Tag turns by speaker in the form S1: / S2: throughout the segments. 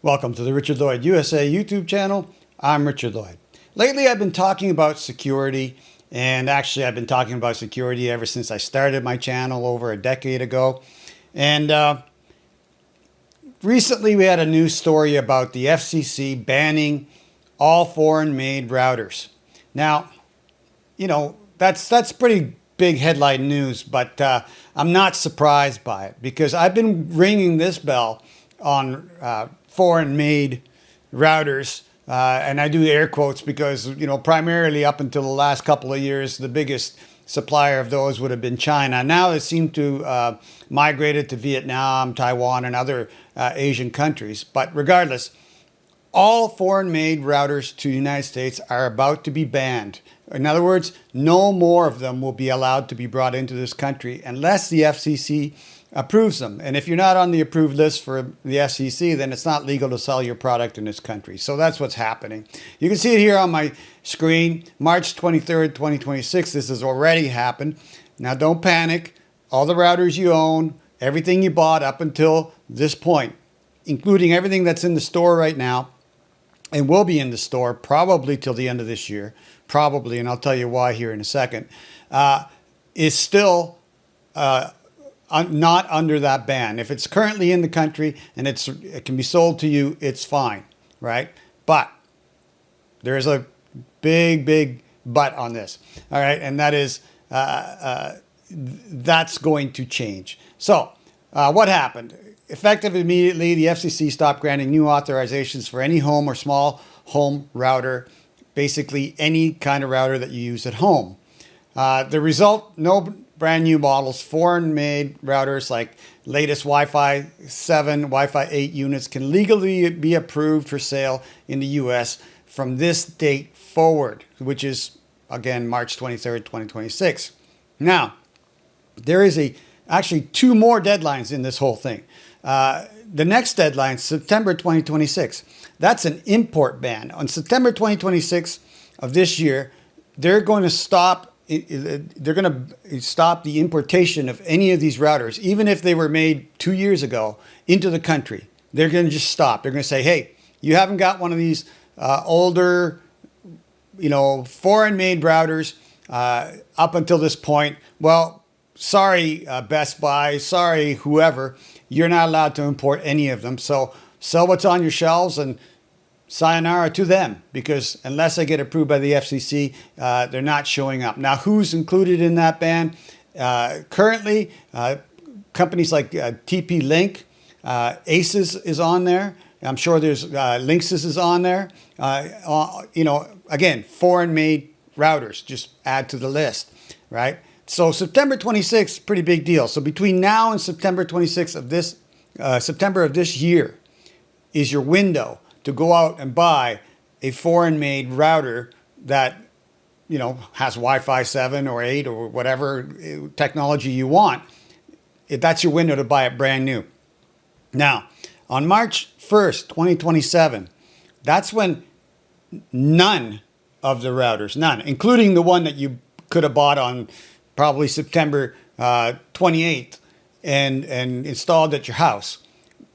S1: Welcome to the Richard Lloyd USA YouTube channel. I'm Richard Lloyd. Lately I've been talking about security, and actually I've been talking about security ever since I started my channel over a decade ago. And recently we had a news story about the FCC banning all foreign-made routers. Now, that's pretty big headline news, but I'm not surprised by it because I've been ringing this bell on foreign-made routers, and I do air quotes because, primarily up until the last couple of years, the biggest supplier of those would have been China. Now it seemed to migrated to Vietnam, Taiwan, and other Asian countries. But regardless, all foreign-made routers to the United States are about to be banned. In other words, no more of them will be allowed to be brought into this country unless the FCC approves them. And if you're not on the approved list for the FCC, then it's not legal to sell your product in this country. So that's what's happening. You can see it here on my screen, March 23rd, 2026. This has already happened. Now don't panic. All the routers you own, everything you bought up until this point, including everything that's in the store right now, and will be in the store probably till the end of this year, probably, and I'll tell you why here in a second, is still not under that ban. If it's currently in the country and it can be sold to you, it's fine, right? But there's a big but on this, all right? And that is that's going to change. So what happened? Effective immediately, the FCC stopped granting new authorizations for any home or small home router, basically any kind of router that you use at home. The result, no brand new models, foreign-made routers like latest Wi-Fi 7, Wi-Fi 8 units can legally be approved for sale in the U.S. from this date forward, which is, again, March 23rd, 2026. Now, there is actually two more deadlines in this whole thing. The next deadline, September 2026, that's an import ban. On September 2026 of this year, they're going to stop the importation of any of these routers, even if they were made 2 years ago, into the country. They're going to just stop. They're going to say, hey, you haven't got one of these older, foreign-made routers up until this point. Well, sorry, Best Buy, sorry, whoever, you're not allowed to import any of them. So sell what's on your shelves and sayonara to them, because unless they get approved by the FCC, they're not showing up. Now, who's included in that ban? Currently, companies like TP-Link, ASUS is on there. I'm sure there's Linksys is on there. Again, foreign-made routers, just add to the list, right? So September 26th, pretty big deal. So between now and September 26th of this, September of this year, is your window to go out and buy a foreign-made router that, has Wi-Fi 7 or 8 or whatever technology you want. That's your window to buy it brand new. Now, on March 1st, 2027, that's when none of the routers, none, including the one that you could have bought on probably September 28th and installed at your house.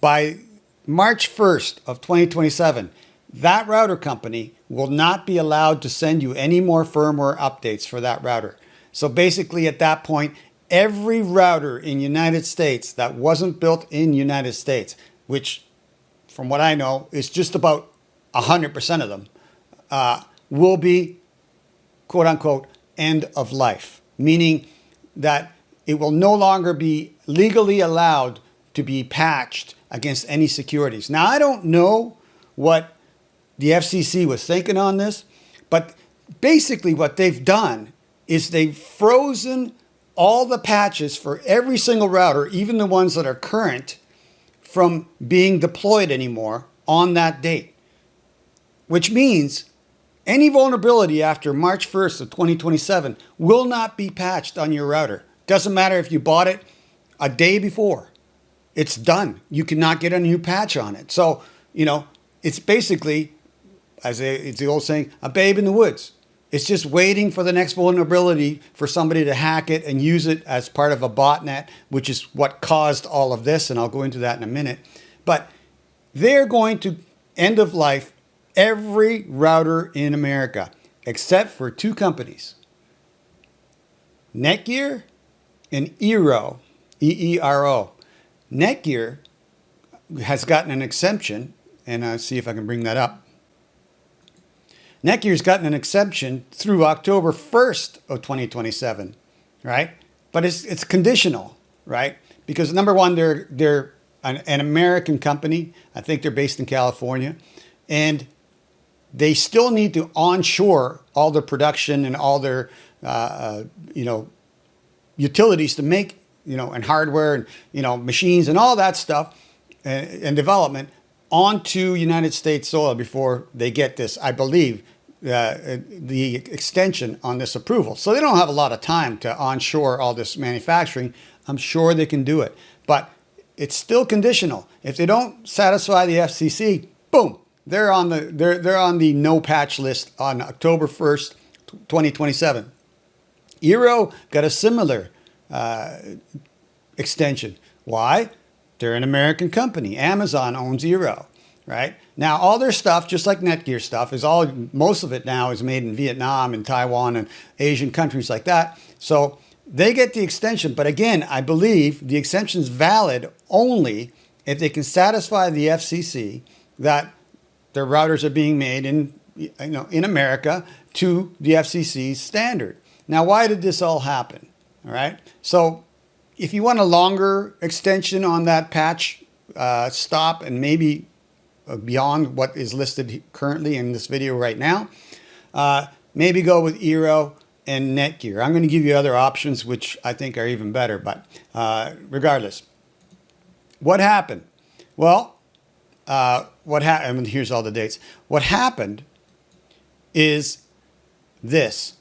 S1: By March 1st of 2027, that router company will not be allowed to send you any more firmware updates for that router. So basically at that point, every router in United States that wasn't built in United States, which from what I know is just about 100% of them, will be quote unquote end of life, meaning that it will no longer be legally allowed to be patched against any securities. Now, I don't know what the FCC was thinking on this, but basically what they've done is they've frozen all the patches for every single router, even the ones that are current, from being deployed anymore on that date, which means any vulnerability after March 1st of 2027 will not be patched on your router. Doesn't matter if you bought it a day before. It's done. You cannot get a new patch on it. So, it's basically, it's the old saying, a babe in the woods. It's just waiting for the next vulnerability for somebody to hack it and use it as part of a botnet, which is what caused all of this, and I'll go into that in a minute. But They're going to end of life every router in America, except for two companies, Netgear and Eero, E-E-R-O. Netgear has gotten an exemption, and I'll see if I can bring that up. Netgear's gotten an exemption through October 1st of 2027, right? But it's conditional, right? Because number one, they're an American company. I think they're based in California, and they still need to onshore all their production and all their utilities to make, and hardware and machines and all that stuff and development onto United States soil before they get this, I believe, the extension on this approval. So they don't have a lot of time to onshore all this manufacturing. I'm sure they can do it, but it's still conditional. If they don't satisfy the FCC, boom, they're on the no patch list on October 1st, 2027. Eero got a similar extension. Why? They're an American company. Amazon owns Eero, right? Now, all their stuff, just like Netgear stuff, most of it now is made in Vietnam and Taiwan and Asian countries like that. So they get the extension. But again, I believe the extension is valid only if they can satisfy the FCC that their routers are being made in America to the FCC's standard. Now, why did this all happen? All right. So if you want a longer extension on that patch stop and maybe beyond what is listed currently in this video right now, maybe go with Eero and Netgear. I'm going to give you other options which I think are even better, but regardless. What happened? Well, here's all the dates. What happened is this.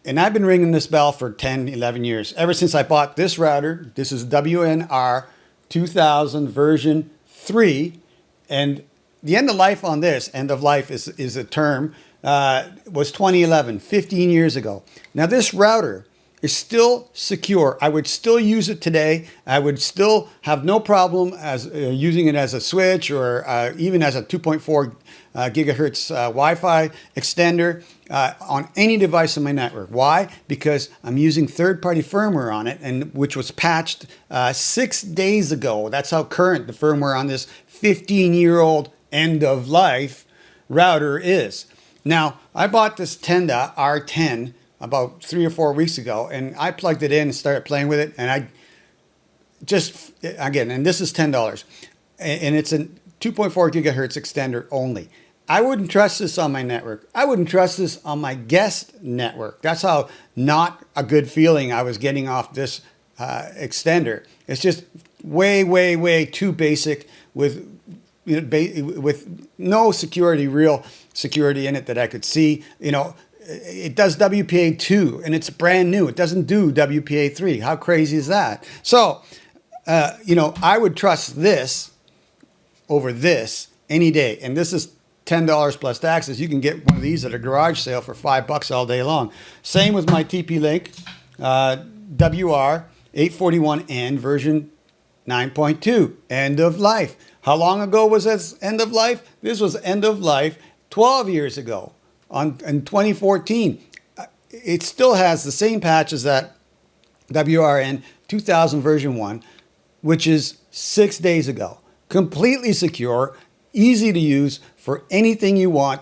S1: And I've been ringing this bell for 10, 11 years. Ever since I bought this router. This is WNR 2000 version 3. And the end of life on this, end of life is a term, was 2011, 15 years ago. Now this router is still secure. I would still use it today. I would still have no problem as using it as a switch or even as a 2.4 gigahertz Wi-Fi extender on any device in my network. Why? Because I'm using third-party firmware on it, and which was patched 6 days ago. That's how current the firmware on this 15-year-old end-of-life router is. Now, I bought this Tenda R10 about 3 or 4 weeks ago, and I plugged it in and started playing with it, and I just, again, and this is $10, and it's a 2.4 gigahertz extender only. I wouldn't trust this on my network. I wouldn't trust this on my guest network. That's how not a good feeling I was getting off this extender. It's just way, way, way too basic with no security, real security in it that I could see. It does WPA2 and it's brand new. It doesn't do WPA3. How crazy is that? So, I would trust this over this any day. And this is $10 plus taxes. You can get one of these at a garage sale for $5 all day long. Same with my TP-Link WR841N version 9.2, end of life. How long ago was this end of life? This was end of life 12 years ago in 2014. It still has the same patch as that WRN 2000 version 1, which is 6 days ago. Completely secure, easy to use for anything you want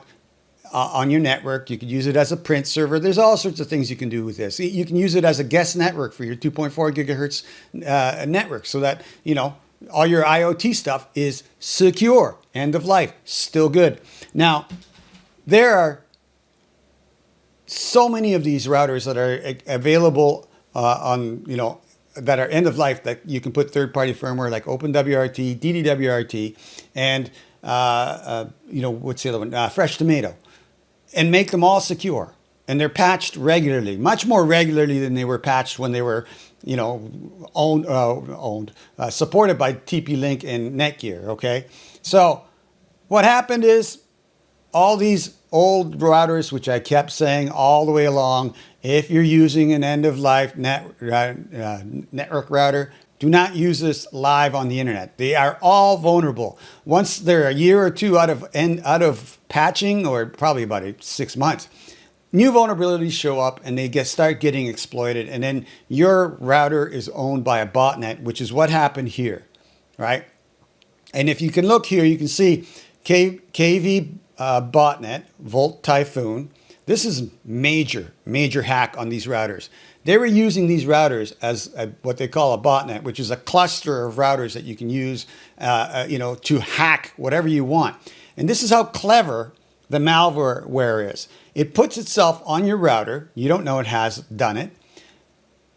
S1: on your network. You could use it as a print server. There's all sorts of things you can do with this. You can use it as a guest network for your 2.4 gigahertz network so that, all your IoT stuff is secure. End of life, still good. Now, there are so many of these routers that are available that are end of life that you can put third-party firmware like OpenWRT, DD-WRT, and what's the other one? Fresh Tomato, and make them all secure. And they're patched regularly, much more regularly than they were patched when they were, supported by TP-Link and Netgear. Okay, so what happened is all these old routers, which I kept saying all the way along, if you're using an end-of-life network router, Do not use this live on the internet. They are all vulnerable. Once they're a year or two out of patching, or probably about 6 months, new vulnerabilities show up and they start getting exploited. And then your router is owned by a botnet, which is what happened here, right? And if you can look here, you can see KV botnet, Volt Typhoon. This is major hack on these routers. They were using these routers as what they call a botnet, which is a cluster of routers that you can use, to hack whatever you want. And this is how clever the malware is. It puts itself on your router. You don't know it has done it.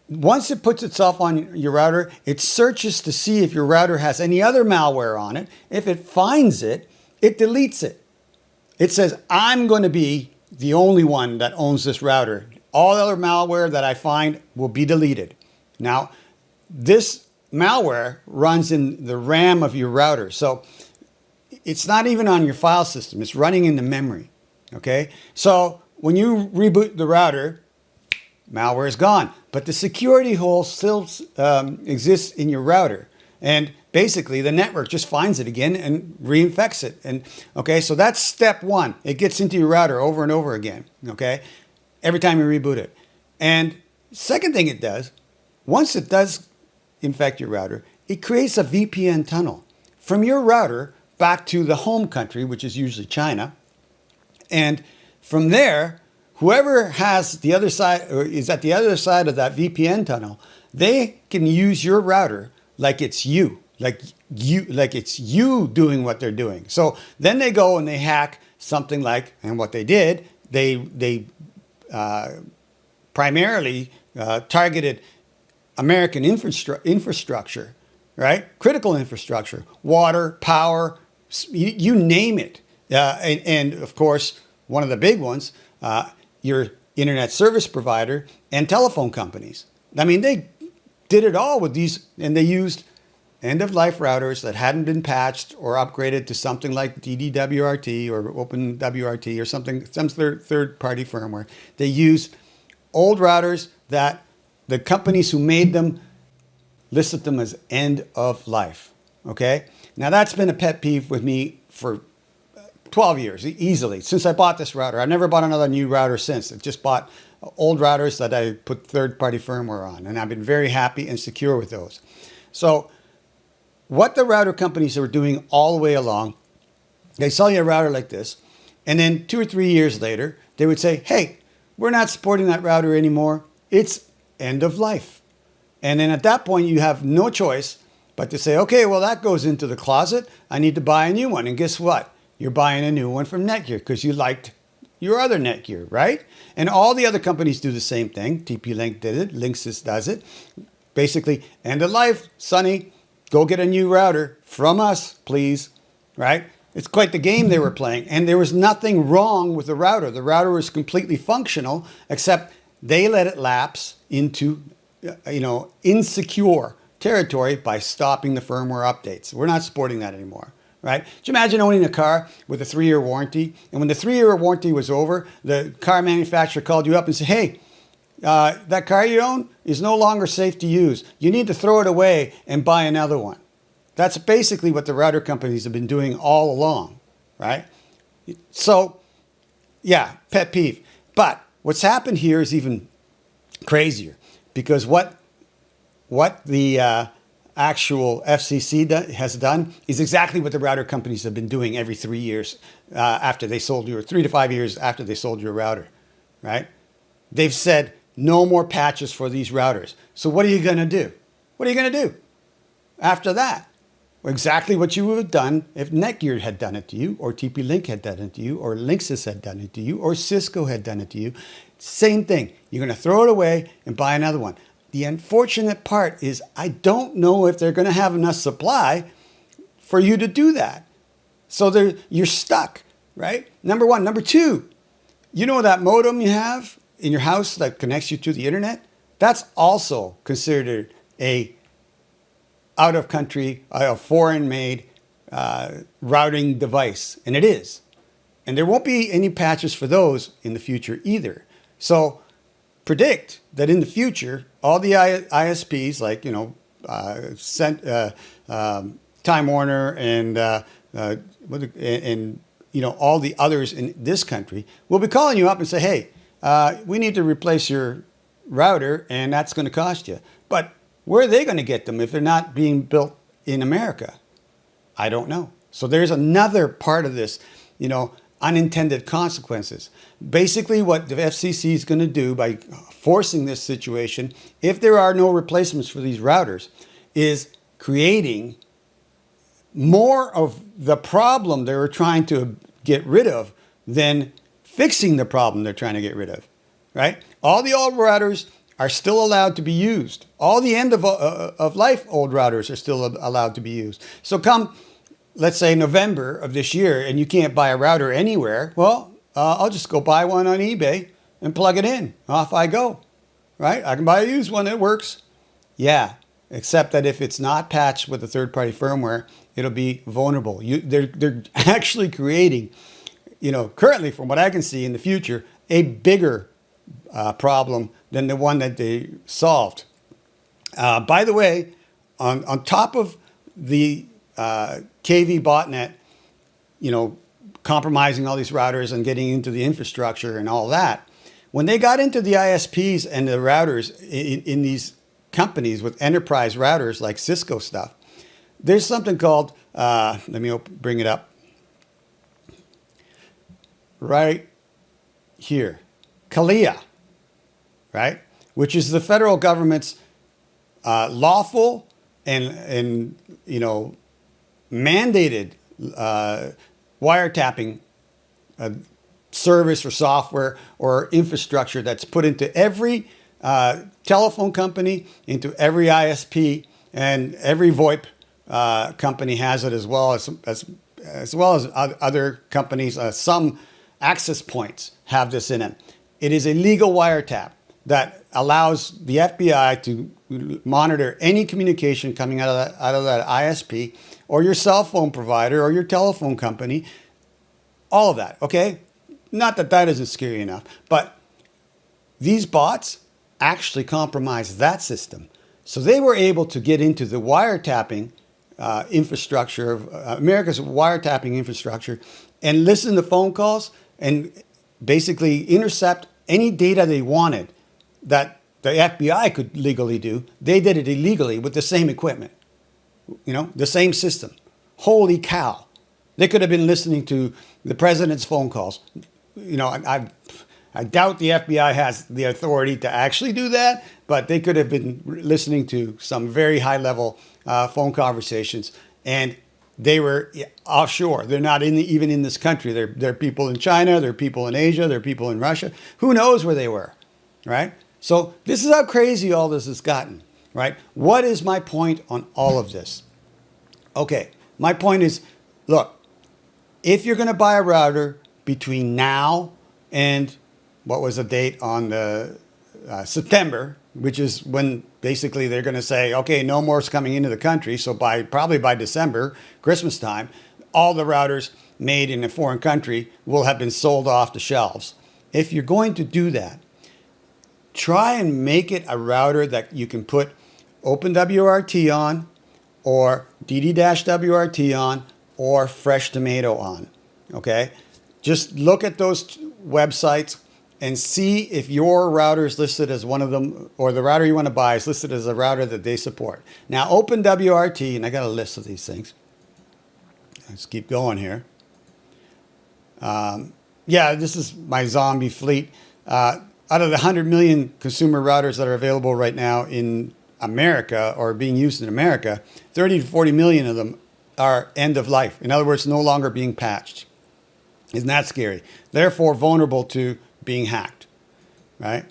S1: Once it puts itself on your router, it searches to see if your router has any other malware on it. If it finds it, it deletes it. It says, I'm going to be the only one that owns this router. All other malware that I find will be deleted. Now, this malware runs in the RAM of your router. So it's not even on your file system. It's running in the memory. Okay? So when you reboot the router, malware is gone. But the security hole still exists in your router. And basically, the network just finds it again and reinfects it. And okay, so that's step one. It gets into your router over and over again. Okay? Every time you reboot it. And second thing it does, once it does infect your router, it creates a VPN tunnel from your router back to the home country, which is usually China. And from there, whoever has the other side, or is at the other side of that VPN tunnel, they can use your router like it's you, like it's you doing what they're doing. So then they go and they hack something like, and what they did, they primarily targeted American infrastructure, right? Critical infrastructure, water, power, you name it. And of course, one of the big ones, your internet service provider and telephone companies. I mean, they did it all with these, and they used end-of-life routers that hadn't been patched or upgraded to something like DD-WRT or OpenWRT or something, some third-party firmware. They used old routers that the companies who made them listed them as end-of-life, okay? Now, that's been a pet peeve with me for 12 years, easily. Since I bought this router, I've never bought another new router since. I just bought old routers that I put third-party firmware on, and I've been very happy and secure with those. So what the router companies are doing all the way along, they sell you a router like this, and then 2 or 3 years later, they would say, hey, we're not supporting that router anymore. It's end of life. And then at that point, you have no choice but to say, okay, well, that goes into the closet. I need to buy a new one. And guess what? You're buying a new one from Netgear because you liked your other Netgear, right? And all the other companies do the same thing. TP-Link did it. Linksys does it. Basically, end of life, Sonny. Go get a new router from us, please, right? It's quite the game they were playing. And there was nothing wrong with the router. The router was completely functional, except they let it lapse into, insecure territory by stopping the firmware updates. We're not supporting that anymore, right? Could you imagine owning a car with a 3-year warranty? And when the 3-year warranty was over, the car manufacturer called you up and said, hey, that car you own is no longer safe to use. You need to throw it away and buy another one. That's basically what the router companies have been doing all along, right? So, yeah, pet peeve. But what's happened here is even crazier, because what the actual FCC has done is exactly what the router companies have been doing every 3 years after they sold you, or 3 to 5 years after they sold you a router, right? They've said, no more patches for these routers. So what are you going to do? What are you going to do after that? Well, exactly what you would have done if Netgear had done it to you, or TP-Link had done it to you, or Linksys had done it to you, or Cisco had done it to you. Same thing. You're going to throw it away and buy another one. The unfortunate part is I don't know if they're going to have enough supply for you to do that. So you're stuck, right? Number one. Number two, you know that modem you have in your house that connects you to the internet? That's also considered a out-of-country, a foreign-made routing device. And it is. And there won't be any patches for those in the future either. So predict that in the future, all the ISPs like, Time Warner and all the others in this country will be calling you up and say, hey, we need to replace your router, and that's going to cost you. But where are they going to get them if they're not being built in America? I don't know. So there's another part of this, unintended consequences. Basically, what the FCC is going to do by forcing this situation, if there are no replacements for these routers, is creating more of the problem they were trying to get rid of than fixing the problem they're trying to get rid of, right? All the old routers are still allowed to be used. All the end of life old routers are still allowed to be used. So come, let's say, November of this year, and you can't buy a router anywhere, well, I'll just go buy one on eBay and plug it in. Off I go, right? I can buy a used one that works. Yeah, except that if it's not patched with a third-party firmware, it'll be vulnerable. They're actually creating, currently from what I can see in the future, a bigger problem than the one that they solved. By the way, on top of the KV botnet, compromising all these routers and getting into the infrastructure and all that, when they got into the ISPs and the routers in these companies with enterprise routers like Cisco stuff, there's something called, let me bring it up, right here, CALEA, right? Which is the federal government's lawful and mandated wiretapping service or software or infrastructure that's put into every telephone company, into every ISP, and every VoIP company has it as well as other companies. Some access points have this in it. It is a legal wiretap that allows the FBI to monitor any communication coming out of that ISP or your cell phone provider or your telephone company, all of that, okay? Not that isn't scary enough, but these bots actually compromise that system. So they were able to get into the wiretapping infrastructure, of America's wiretapping infrastructure, and listen to phone calls and basically intercept any data they wanted that the FBI could legally do. They did it illegally with the same equipment, the same system. Holy cow. They could have been listening to the president's phone calls. I doubt the FBI has the authority to actually do that, but they could have been listening to some very high-level phone conversations, and they were offshore. They're not even in this country. They're people in China, they're people in Asia, they're people in Russia. Who knows where they were, right? So this is how crazy all this has gotten, right? What is my point on all of this? Okay, my point is, look, if you're going to buy a router between now and what was the date on the September, which is when basically they're going to say, okay, no more's coming into the country. So probably by December, Christmas time, all the routers made in a foreign country will have been sold off the shelves. If you're going to do that, try and make it a router that you can put OpenWRT on, or DD-WRT on, or Fresh Tomato on, okay? Just look at those websites and see if your router is listed as one of them, or the router you want to buy is listed as a router that they support. Now, OpenWRT, and I got a list of these things. Let's keep going here. This is my zombie fleet. Out of the 100 million consumer routers that are available right now in America or being used in America, 30 to 40 million of them are end of life. In other words, no longer being patched. Isn't that scary? Therefore, vulnerable to being hacked, right?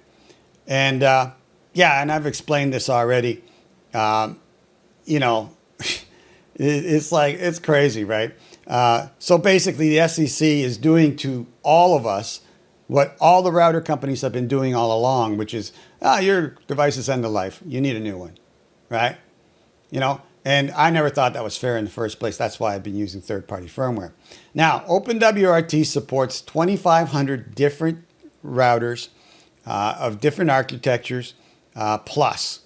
S1: And and I've explained this already. It's crazy, right? So basically, the FCC is doing to all of us what all the router companies have been doing all along, which is, your device is end of life. You need a new one, right? And I never thought that was fair in the first place. That's why I've been using third-party firmware. Now, OpenWRT supports 2,500 different routers of different architectures plus.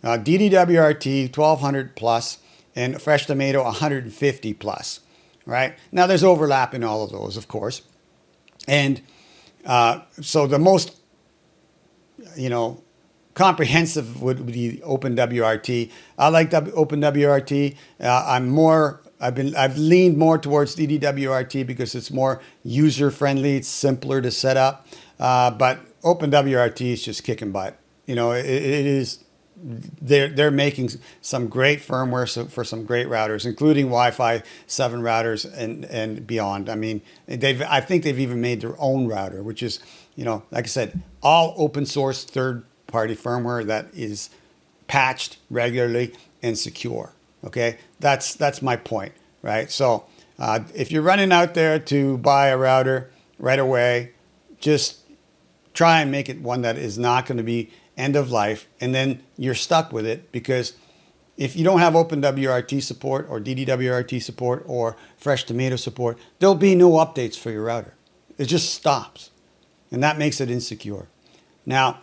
S1: DD-WRT 1200 plus, and Fresh Tomato 150 plus, right? Now there's overlap in all of those, of course. And so the most, comprehensive would be OpenWRT. I like OpenWRT. I've leaned more towards DD-WRT because it's more user friendly. It's simpler to set up. But OpenWRT is just kicking butt. It is. They're making some great firmware for some great routers, including Wi-Fi 7 routers and beyond. I mean, I think they've even made their own router, which is, like I said, all open source third-party firmware that is patched regularly and secure. Okay, that's my point, right? So if you're running out there to buy a router right away, just try and make it one that is not going to be end of life, and then you're stuck with it, because if you don't have OpenWRT support or DD-WRT support or Fresh Tomato support, there'll be no updates for your router. It just stops, and that makes it insecure. Now,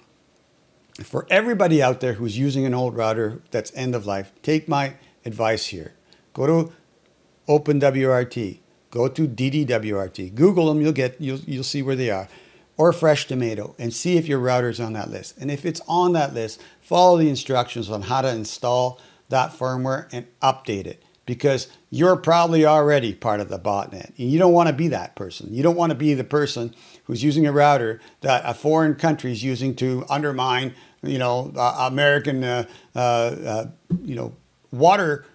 S1: for everybody out there who's using an old router that's end of life, take my advice here. Go to OpenWRT, go to DD-WRT, Google them, you'll see where they are, or Fresh Tomato, and see if your router's on that list. And if it's on that list, follow the instructions on how to install that firmware and update it, because you're probably already part of the botnet. And you don't want to be that person. You don't want to be the person who's using a router that a foreign country is using to undermine, American, water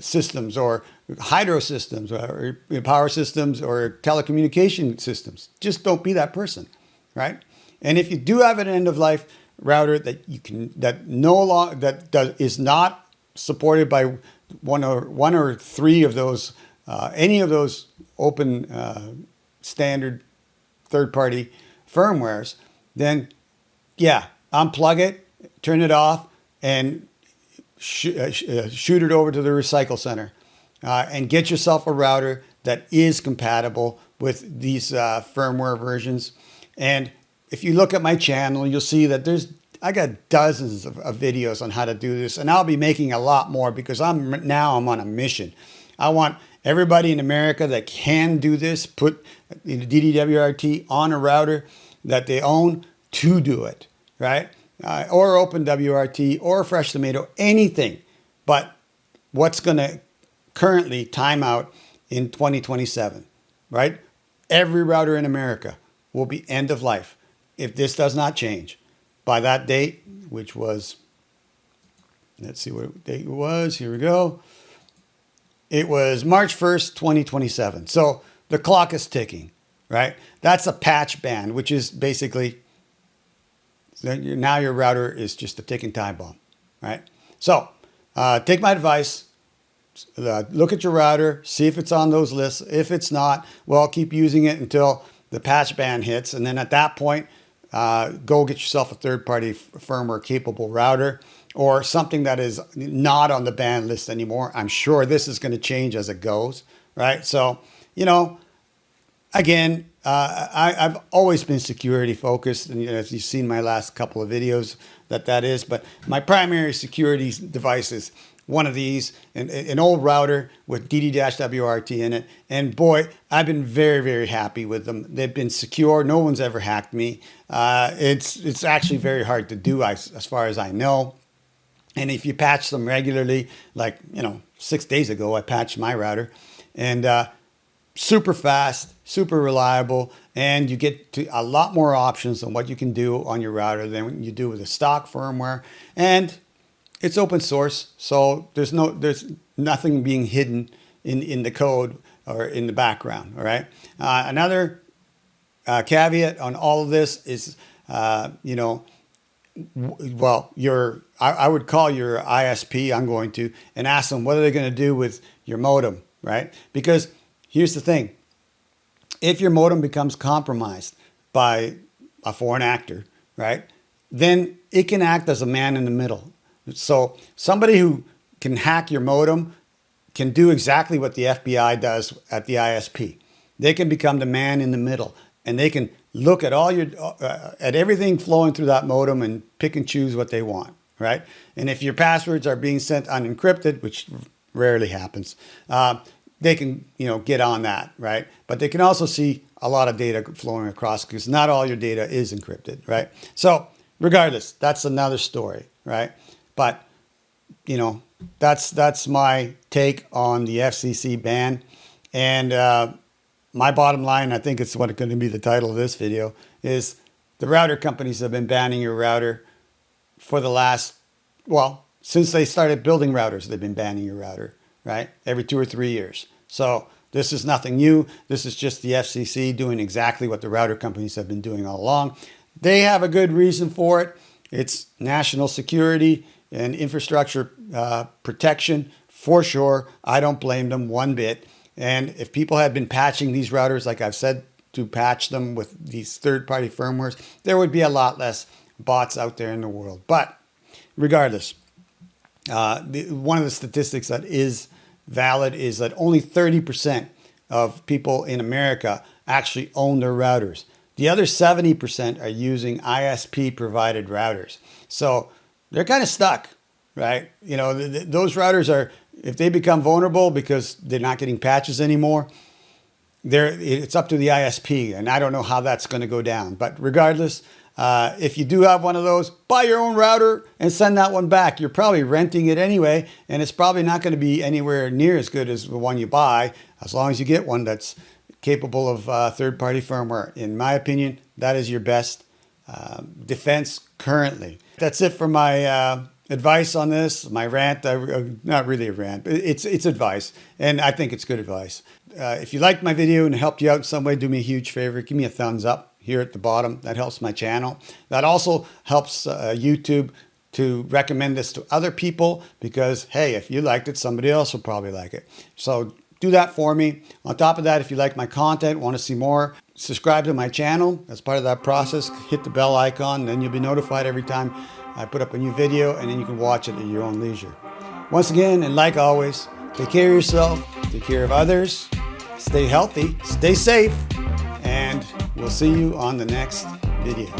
S1: systems or hydro systems or power systems or telecommunication systems. Just don't be that person, right? And if you do have an end of life router that is not supported by one or three of those, any of those open standard third-party firmwares, then unplug it, turn it off, and shoot it over to the recycle center, and get yourself a router that is compatible with these firmware versions. And if you look at my channel, you'll see that I got dozens of videos on how to do this, and I'll be making a lot more, because I'm on a mission. I want everybody in America that can do this, put DD-WRT on a router that they own, to do it, right? Or OpenWRT or Fresh Tomato, anything. But what's going to currently time out in 2027, right? Every router in America will be end of life if this does not change by that date, which was, let's see what date it was. Here we go. It was March 1st, 2027. So the clock is ticking, right? That's a patch ban, which is basically, now your router is just a ticking time bomb, right? So take my advice. Look at your router, see if it's on those lists. If it's not, well, keep using it until the patch ban hits. And then at that point, go get yourself a third-party firmware capable router, or something that is not on the ban list anymore. I'm sure this is going to change as it goes, right? So, again, I've always been security focused, and as you've seen my last couple of videos, that is. But my primary security device is one of these, an old router with DD-WRT in it. And boy, I've been very, very happy with them. They've been secure. No one's ever hacked me. It's actually very hard to do, as far as I know. And if you patch them regularly, like 6 days ago, I patched my router, and super fast, super reliable, and you get to a lot more options on what you can do on your router than you do with the stock firmware. And it's open source, so there's nothing being hidden in the code or in the background. All right. Another caveat on all of this is, I would call your ISP. I'm going to, and ask them what are they going to do with your modem, right? Because here's the thing: if your modem becomes compromised by a foreign actor, right, then it can act as a man in the middle. So somebody who can hack your modem can do exactly what the FBI does at the ISP. They can become the man in the middle, and they can look at all at everything flowing through that modem and pick and choose what they want, right? And if your passwords are being sent unencrypted, which rarely happens, they can, get on that, right? But they can also see a lot of data flowing across because not all your data is encrypted, right? So regardless, that's another story, right? But, that's my take on the FCC ban. And my bottom line, I think it's what going to be the title of this video, is the router companies have been banning your router for the last, since they started building routers, they've been banning your router, right? Every 2 or 3 years. So this is nothing new. This is just the FCC doing exactly what the router companies have been doing all along. They have a good reason for it. It's national security and infrastructure protection for sure. I don't blame them one bit. And if people had been patching these routers, like I've said, to patch them with these third-party firmwares, there would be a lot less bots out there in the world. But regardless, one of the statistics that is valid is that only 30% of people in America actually own their routers. The other 70% are using ISP provided routers. So they're kind of stuck, right? Those routers are, if they become vulnerable because they're not getting patches anymore, it's up to the ISP, and I don't know how that's going to go down. But regardless, if you do have one of those, buy your own router and send that one back. You're probably renting it anyway, and it's probably not going to be anywhere near as good as the one you buy, as long as you get one that's capable of third-party firmware. In my opinion, that is your best defense currently. That's it for my advice on this, my rant. Not really a rant, but it's advice, and I think it's good advice. If you liked my video and it helped you out in some way, do me a huge favor. Give me a thumbs up here at the bottom. That helps my channel. That also helps YouTube to recommend this to other people because, hey, if you liked it, somebody else will probably like it. So do that for me. On top of that, if you like my content, want to see more, subscribe to my channel. As part of that process, hit the bell icon, then you'll be notified every time I put up a new video, and then you can watch it at your own leisure. Once again, and like always, take care of yourself, take care of others, stay healthy, stay safe, and we'll see you on the next video.